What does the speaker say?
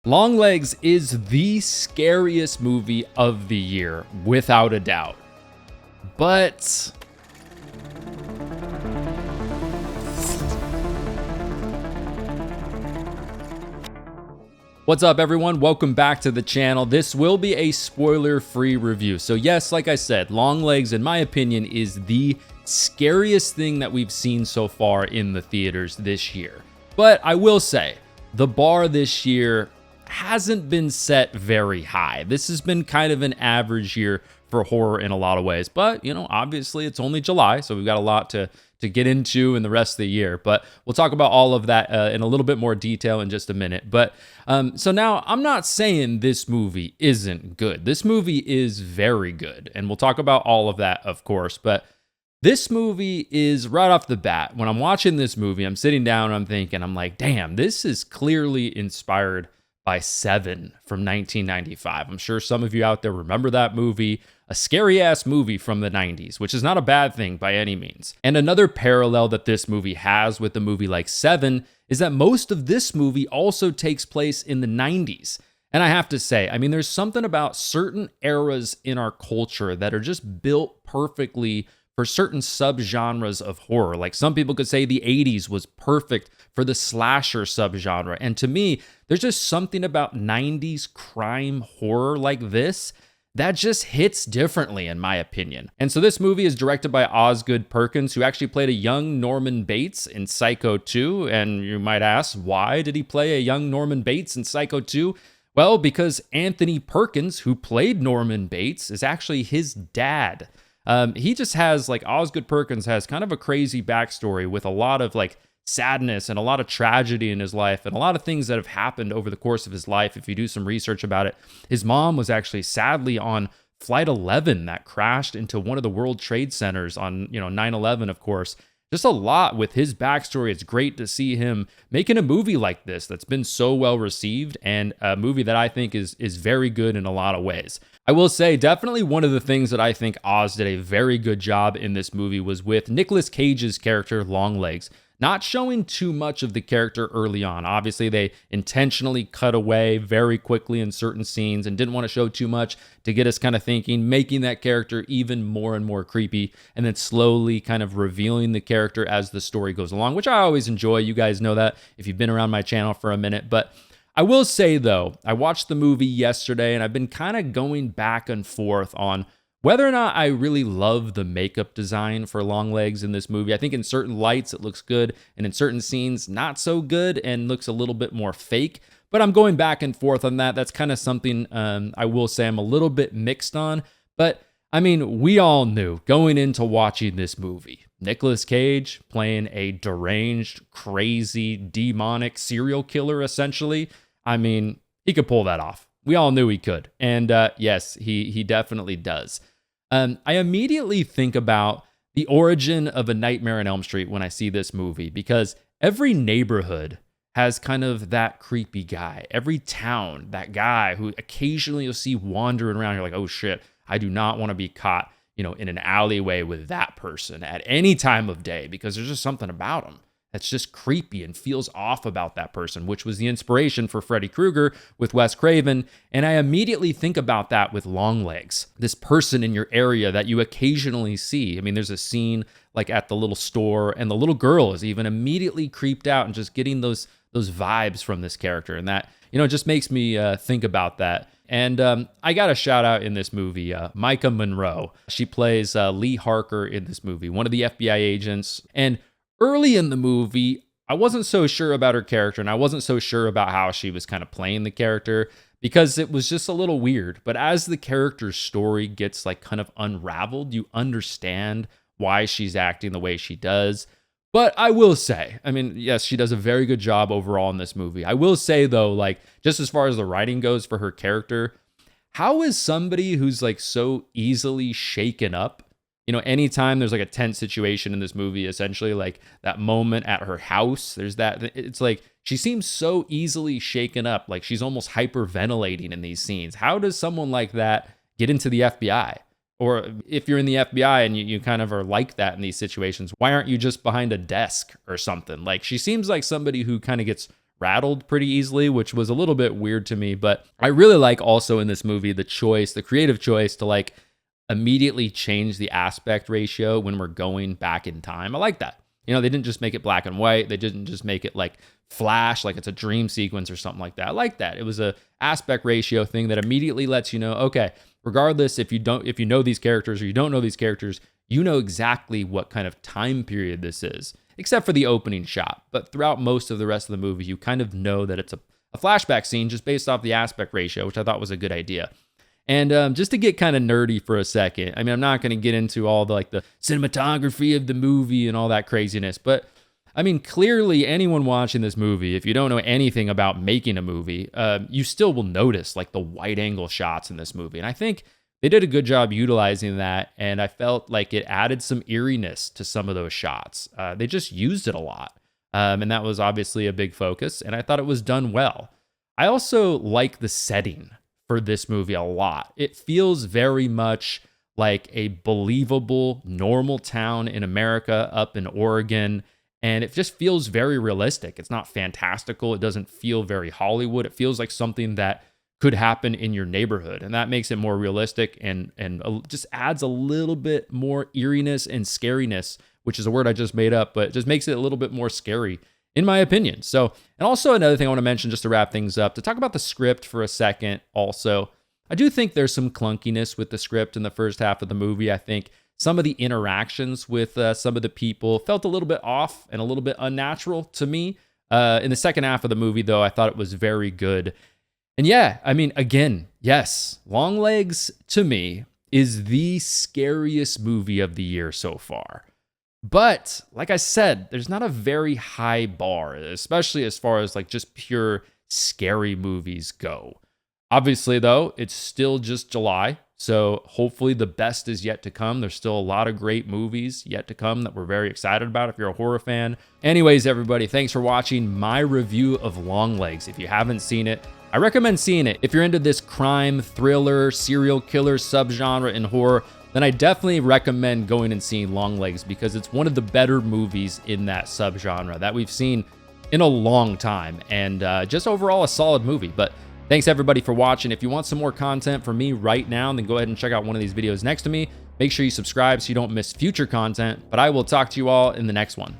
Longlegs is the scariest movie of the year, without a doubt. But what's up, everyone? Welcome back to the channel. This will be a spoiler-free review. So yes, like I said, Longlegs, in my opinion, is the scariest thing that we've seen so far in the theaters this year. But I will say, the bar this year hasn't been set very high. This has been kind of an average year for horror in a lot of ways. But, you know, obviously it's only July, so we've got a lot to get into in the rest of the year. But we'll talk about all of that in a little bit more detail in just a minute. But so now I'm not saying this movie isn't good. This movie is very good. And we'll talk about all of that, of course. But this movie is right off the bat. When I'm watching this movie, I'm sitting down and I'm thinking, I'm like, damn, this is clearly inspired by Seven from 1995. I'm sure some of you out there remember that movie, a scary-ass movie from the 90s, which is not a bad thing by any means. And another parallel that this movie has with a movie like Seven is that most of this movie also takes place in the 90s. And I have to say, I mean, there's something about certain eras in our culture that are just built perfectly for certain subgenres of horror. Like some people could say the 80s was perfect for the slasher subgenre. And to me, there's just something about 90s crime horror like this that just hits differently, in my opinion. And so this movie is directed by Osgood Perkins, who actually played a young Norman Bates in Psycho 2. And you might ask, why did he play a young Norman Bates in Psycho 2? Well, because Anthony Perkins, who played Norman Bates, is actually his dad. He just has, like, Osgood Perkins has kind of a crazy backstory with a lot of, like, sadness and a lot of tragedy in his life and a lot of things that have happened over the course of his life. If you do some research about it, his mom was actually sadly on Flight 11 that crashed into one of the World Trade Centers on, 9/11, of course. Just a lot with his backstory. It's great to see him making a movie like this that's been so well received, and a movie that I think is very good in a lot of ways. I will say, definitely one of the things that I think Oz did a very good job in this movie was with Nicolas Cage's character, Longlegs. Not showing too much of the character early on. Obviously, they intentionally cut away very quickly in certain scenes and didn't want to show too much to get us kind of thinking, making that character even more and more creepy, and then slowly kind of revealing the character as the story goes along, which I always enjoy. You guys know that if you've been around my channel for a minute. But I will say, though, I watched the movie yesterday, and I've been kind of going back and forth on whether or not I really love the makeup design for Longlegs in this movie. I think in certain lights it looks good, and in certain scenes not so good and looks a little bit more fake. But I'm going back and forth on that. That's kind of something I will say I'm a little bit mixed on. But I mean, we all knew going into watching this movie, Nicolas Cage playing a deranged, crazy, demonic serial killer, essentially. I mean, he could pull that off. We all knew he could. And yes, he definitely does. I immediately think about the origin of A Nightmare on Elm Street when I see this movie, because every neighborhood has kind of that creepy guy. Every town, that guy who occasionally you'll see wandering around. You're like, oh shit, I do not want to be caught, in an alleyway with that person at any time of day, because there's just something about him that's just creepy and feels off about that person, which was the inspiration for Freddy Krueger with Wes Craven. And I immediately think about that with Longlegs, this person in your area that you occasionally see. I mean, there's a scene like at the little store, and the little girl is even immediately creeped out and just getting those vibes from this character. And that, just makes me think about that. And I got a shout out in this movie, Micah Monroe. She plays Lee Harker in this movie, one of the FBI agents. And early in the movie, I wasn't so sure about her character, and I wasn't so sure about how she was kind of playing the character, because it was just a little weird. But as the character's story gets like kind of unraveled, you understand why she's acting the way she does. But I will say, I mean, yes, she does a very good job overall in this movie. I will say, though, like, just as far as the writing goes for her character, how is somebody who's like so easily shaken up, anytime there's like a tense situation in this movie, essentially like that moment at her house, there's that, it's like she seems so easily shaken up, like she's almost hyperventilating in these scenes. How does someone like that get into the FBI? Or if you're in the FBI and you kind of are like that in these situations, why aren't you just behind a desk or something? Like, she seems like somebody who kind of gets rattled pretty easily, which was a little bit weird to me. But I really like also in this movie the creative choice to like immediately change the aspect ratio when we're going back in time. I like that. You know, they didn't just make it black and white. They didn't just make it like flash, like it's a dream sequence or something like that. I like that. It was a aspect ratio thing that immediately lets you know, okay, regardless if you know these characters or you don't know these characters, you know exactly what kind of time period this is, except for the opening shot. But throughout most of the rest of the movie, you kind of know that it's a flashback scene just based off the aspect ratio, which I thought was a good idea. And just to get kind of nerdy for a second, I mean, I'm not going to get into all the like the cinematography of the movie and all that craziness, but I mean, clearly anyone watching this movie, if you don't know anything about making a movie, you still will notice like the wide angle shots in this movie. And I think they did a good job utilizing that. And I felt like it added some eeriness to some of those shots. They just used it a lot. And that was obviously a big focus. And I thought it was done well. I also like the setting for this movie a lot. It feels very much like a believable, normal town in America up in Oregon. And it just feels very realistic. It's not fantastical. It doesn't feel very Hollywood. It feels like something that could happen in your neighborhood. And that makes it more realistic and just adds a little bit more eeriness and scariness, which is a word I just made up, but it just makes it a little bit more scary, in my opinion. So, and also another thing I want to mention just to wrap things up, to talk about the script for a second also. I do think there's some clunkiness with the script in the first half of the movie. I think some of the interactions with some of the people felt a little bit off and a little bit unnatural to me. In the second half of the movie, though, I thought it was very good. And yeah, I mean, again, yes, Longlegs to me is the scariest movie of the year so far. But like I said, there's not a very high bar, especially as far as like just pure scary movies go. Obviously, though, it's still just July, so hopefully the best is yet to come. There's still a lot of great movies yet to come that we're very excited about if you're a horror fan. Anyways, everybody, thanks for watching my review of Longlegs. If you haven't seen it, I recommend seeing it. If you're into this crime, thriller, serial killer subgenre in horror, then I definitely recommend going and seeing Longlegs because it's one of the better movies in that subgenre that we've seen in a long time, and just overall a solid movie. But thanks everybody for watching. If you want some more content from me right now, then go ahead and check out one of these videos next to me. Make sure you subscribe so you don't miss future content, but I will talk to you all in the next one.